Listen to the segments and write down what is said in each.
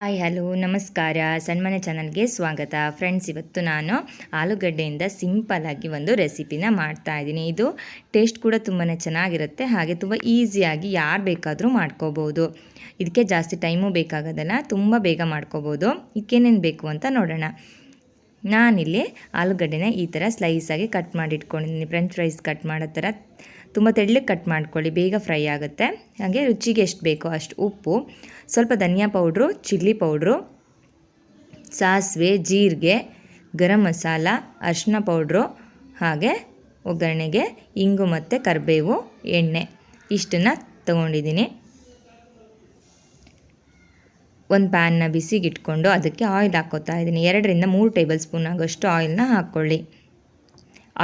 Hi hello ನಮಸ್ಕಾರ ಸಣ್ಮನೆ ಚಾನಲ್ಗೆ ಸ್ವಾಗತ ಫ್ರೆಂಡ್ಸ್. ಇವತ್ತು ನಾನು ಆಲೂಗಡ್ಡೆಯಿಂದ ಸಿಂಪಲ್ಲಾಗಿ ಒಂದು ರೆಸಿಪಿನ ಮಾಡ್ತಾಯಿದ್ದೀನಿ. ಇದು ಟೇಸ್ಟ್ ಕೂಡ ತುಂಬಾ ಚೆನ್ನಾಗಿರುತ್ತೆ, ಹಾಗೆ ತುಂಬ ಈಸಿಯಾಗಿ ಯಾರು ಬೇಕಾದರೂ ಮಾಡ್ಕೋಬೋದು. ಇದಕ್ಕೆ ಜಾಸ್ತಿ ಟೈಮು ಬೇಕಾಗೋದಲ್ಲ, ತುಂಬ ಬೇಗ ಮಾಡ್ಕೋಬೋದು. ಇದಕ್ಕೇನೇನು ಬೇಕು ಅಂತ ನೋಡೋಣ. ನಾನಿಲ್ಲಿ ಆಲೂಗಡ್ಡೆನ ಈ ಥರ ಸ್ಲೈಸಾಗಿ ಕಟ್ ಮಾಡಿ ಇಟ್ಕೊಂಡಿದ್ದೀನಿ. ಫ್ರೆಂಚ್ ಫ್ರೈಸ್ ಕಟ್ ಮಾಡೋ ಥರ ತುಂಬ ತೆಳ್ಳಗೆ ಕಟ್ ಮಾಡ್ಕೊಳ್ಳಿ, ಬೇಗ ಫ್ರೈ ಆಗುತ್ತೆ. ಹಾಗೆ ರುಚಿಗೆ ಎಷ್ಟು ಬೇಕೋ ಅಷ್ಟು ಉಪ್ಪು, ಸ್ವಲ್ಪ ಧನಿಯಾ ಪೌಡ್ರು, ಚಿಲ್ಲಿ ಪೌಡ್ರು, ಸಾಸಿವೆ, ಜೀರಿಗೆ, ಗರಂ ಮಸಾಲ, ಅರಿಶಿನ ಪೌಡ್ರು, ಹಾಗೆ ಒಗ್ಗರಣೆಗೆ ಇಂಗು ಮತ್ತು ಕರಿಬೇವು, ಎಣ್ಣೆ ಇಷ್ಟನ್ನು ತೊಗೊಂಡಿದ್ದೀನಿ. ಒಂದು ಪ್ಯಾನ್ನ ಬಿಸಿಗೆ ಇಟ್ಕೊಂಡು ಅದಕ್ಕೆ ಆಯಿಲ್ ಹಾಕ್ಕೋತಾ ಇದ್ದೀನಿ. 2-3 ಟೇಬಲ್ ಸ್ಪೂನ್ ಆಗೋಷ್ಟು ಆಯಿಲ್ನ ಹಾಕ್ಕೊಳ್ಳಿ.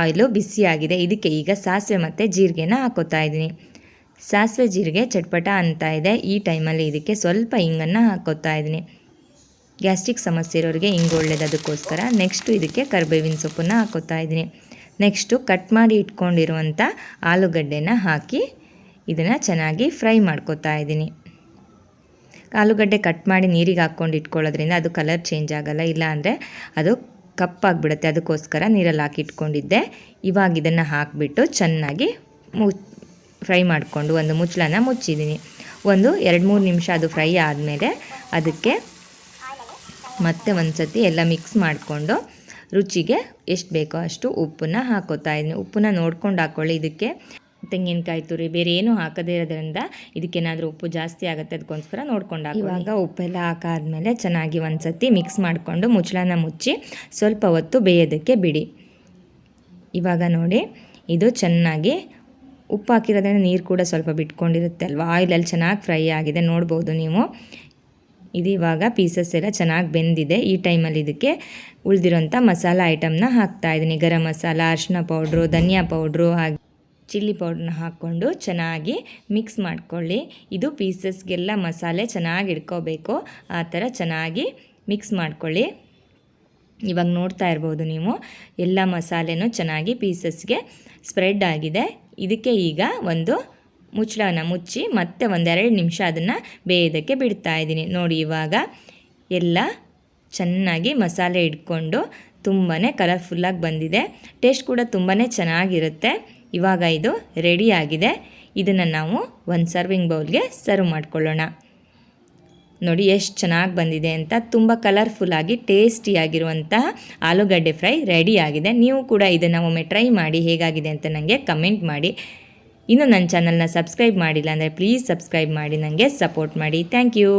ಆಯಿಲು ಬಿಸಿಯಾಗಿದೆ. ಇದಕ್ಕೆ ಈಗ ಸಾಸಿವೆ ಮತ್ತು ಜೀರಿಗೆನ ಹಾಕ್ಕೋತಾ ಇದ್ದೀನಿ. ಸಾಸಿವೆ ಜೀರಿಗೆ ಚಟ್ಪಟ ಅಂತ ಇದೆ. ಈ ಟೈಮಲ್ಲಿ ಇದಕ್ಕೆ ಸ್ವಲ್ಪ ಹಿಂಗನ್ನು ಹಾಕ್ಕೋತಾ ಇದ್ದೀನಿ. ಗ್ಯಾಸ್ಟ್ರಿಕ್ ಸಮಸ್ಯೆ ಇರೋರಿಗೆ ಹಿಂಗೆ ಒಳ್ಳೇದು, ಅದಕ್ಕೋಸ್ಕರ. ನೆಕ್ಸ್ಟು ಇದಕ್ಕೆ ಕರಿಬೇವಿನ ಸೊಪ್ಪನ್ನು ಹಾಕ್ಕೋತಾ ಇದ್ದೀನಿ. ನೆಕ್ಸ್ಟು ಕಟ್ ಮಾಡಿ ಇಟ್ಕೊಂಡಿರುವಂಥ ಆಲೂಗಡ್ಡೆನ ಹಾಕಿ ಇದನ್ನು ಚೆನ್ನಾಗಿ ಫ್ರೈ ಮಾಡ್ಕೋತಾ ಇದ್ದೀನಿ. ಆಲೂಗಡ್ಡೆ ಕಟ್ ಮಾಡಿ ನೀರಿಗೆ ಹಾಕ್ಕೊಂಡು ಇಟ್ಕೊಳ್ಳೋದ್ರಿಂದ ಅದು ಕಲರ್ ಚೇಂಜ್ ಆಗೋಲ್ಲ, ಇಲ್ಲಾಂದರೆ ಅದು ಕಪ್ಪಾಗಿಬಿಡುತ್ತೆ. ಅದಕ್ಕೋಸ್ಕರ ನೀರಲ್ಲಿ ಹಾಕಿ ಇಟ್ಕೊಂಡಿದ್ದೆ. ಇವಾಗ ಇದನ್ನು ಹಾಕಿಬಿಟ್ಟು ಚೆನ್ನಾಗಿ ಫ್ರೈ ಮಾಡಿಕೊಂಡು ಒಂದು ಮುಚ್ಚಳನ ಮುಚ್ಚಿದ್ದೀನಿ. ಒಂದು 2-3 ನಿಮಿಷ ಅದು ಫ್ರೈ ಆದಮೇಲೆ ಅದಕ್ಕೆ ಮತ್ತೆ ಒಂದು ಸತಿ ಎಲ್ಲ ಮಿಕ್ಸ್ ಮಾಡಿಕೊಂಡು ರುಚಿಗೆ ಎಷ್ಟು ಬೇಕೋ ಅಷ್ಟು ಉಪ್ಪನ್ನು ಹಾಕ್ಕೋತಾ ಇದ್ದೀನಿ. ಉಪ್ಪನ್ನ ನೋಡ್ಕೊಂಡು ಹಾಕ್ಕೊಳ್ಳಿ. ಇದಕ್ಕೆ ತೆಂಗಿನಕಾಯಿ ತುರಿ ಬೇರೆ ಏನೂ ಹಾಕದೇ ಇರೋದ್ರಿಂದ ಇದಕ್ಕೇನಾದರೂ ಉಪ್ಪು ಜಾಸ್ತಿ ಆಗುತ್ತೆ, ಅದಕ್ಕೋಸ್ಕರ ನೋಡ್ಕೊಂಡು ಹಾಕಿ. ಇವಾಗ ಉಪ್ಪೆಲ್ಲ ಹಾಕಾದ್ಮೇಲೆ ಚೆನ್ನಾಗಿ ಒಂದು ಸತಿ ಮಿಕ್ಸ್ ಮಾಡಿಕೊಂಡು ಮುಚ್ಚಳನ ಮುಚ್ಚಿ ಸ್ವಲ್ಪ ಹೊತ್ತು ಬೇಯೋದಕ್ಕೆ ಬಿಡಿ. ಇವಾಗ ನೋಡಿ, ಇದು ಚೆನ್ನಾಗಿ ಉಪ್ಪು ಹಾಕಿರೋದ್ರಿಂದ ನೀರು ಕೂಡ ಸ್ವಲ್ಪ ಬಿಟ್ಕೊಂಡಿರುತ್ತೆ ಅಲ್ವಾ. ಆಯಿಲಲ್ಲಿ ಚೆನ್ನಾಗಿ ಫ್ರೈ ಆಗಿದೆ, ನೋಡ್ಬೋದು ನೀವು. ಇದು ಇವಾಗ ಪೀಸಸ್ ಎಲ್ಲ ಚೆನ್ನಾಗಿ ಬೆಂದಿದೆ. ಈ ಟೈಮಲ್ಲಿ ಇದಕ್ಕೆ ಉಳಿದಿರೋಂಥ ಮಸಾಲ ಐಟಮ್ನ ಹಾಕ್ತಾಯಿದ್ದೀನಿ. ಗರಂ ಮಸಾಲ, ಅರಿಶಿನ ಪೌಡ್ರು, ಧನಿಯಾ ಪೌಡ್ರು, ಹಾಗೆ ಚಿಲ್ಲಿ ಪೌಡ್ರನ್ನ ಹಾಕ್ಕೊಂಡು ಚೆನ್ನಾಗಿ ಮಿಕ್ಸ್ ಮಾಡ್ಕೊಳ್ಳಿ. ಇದು ಪೀಸಸ್ಗೆಲ್ಲ ಮಸಾಲೆ ಚೆನ್ನಾಗಿ ಇಟ್ಕೋಬೇಕು, ಆ ಥರ ಚೆನ್ನಾಗಿ ಮಿಕ್ಸ್ ಮಾಡ್ಕೊಳ್ಳಿ. ಇವಾಗ ನೋಡ್ತಾ ಇರ್ಬೋದು ನೀವು, ಎಲ್ಲ ಮಸಾಲೆನೂ ಚೆನ್ನಾಗಿ ಪೀಸಸ್ಗೆ ಸ್ಪ್ರೆಡ್ ಆಗಿದೆ. ಇದಕ್ಕೆ ಈಗ ಒಂದು ಮುಚ್ಚಳನ ಮುಚ್ಚಿ ಮತ್ತೆ 1-2 ನಿಮಿಷ ಅದನ್ನು ಬೇಯೋದಕ್ಕೆ ಬಿಡ್ತಾ ಇದ್ದೀನಿ. ನೋಡಿ, ಇವಾಗ ಎಲ್ಲ ಚೆನ್ನಾಗಿ ಮಸಾಲೆ ಇಟ್ಕೊಂಡು ತುಂಬಾ ಕಲರ್ಫುಲ್ಲಾಗಿ ಬಂದಿದೆ. ಟೇಸ್ಟ್ ಕೂಡ ತುಂಬಾ ಚೆನ್ನಾಗಿರುತ್ತೆ. ಇವಾಗ ಇದು ರೆಡಿಯಾಗಿದೆ. ಇದನ್ನು ನಾವು ಒಂದು ಸರ್ವಿಂಗ್ ಬೌಲ್ಗೆ ಸರ್ವ್ ಮಾಡ್ಕೊಳ್ಳೋಣ. ನೋಡಿ ಎಷ್ಟು ಚೆನ್ನಾಗಿ ಬಂದಿದೆ ಅಂತ. ತುಂಬ ಕಲರ್ಫುಲ್ಲಾಗಿ ಟೇಸ್ಟಿಯಾಗಿರುವಂತಹ ಆಲೂಗಡ್ಡೆ ಫ್ರೈ ರೆಡಿಯಾಗಿದೆ. ನೀವು ಕೂಡ ಇದನ್ನು ಒಮ್ಮೆ ಟ್ರೈ ಮಾಡಿ, ಹೇಗಾಗಿದೆ ಅಂತ ನನಗೆ ಕಮೆಂಟ್ ಮಾಡಿ. ಇನ್ನು ನನ್ನ ಚಾನಲ್ನ ಸಬ್ಸ್ಕ್ರೈಬ್ ಮಾಡಿಲ್ಲ ಅಂದರೆ ಪ್ಲೀಸ್ ಸಬ್ಸ್ಕ್ರೈಬ್ ಮಾಡಿ, ನನಗೆ ಸಪೋರ್ಟ್ ಮಾಡಿ. Thank you.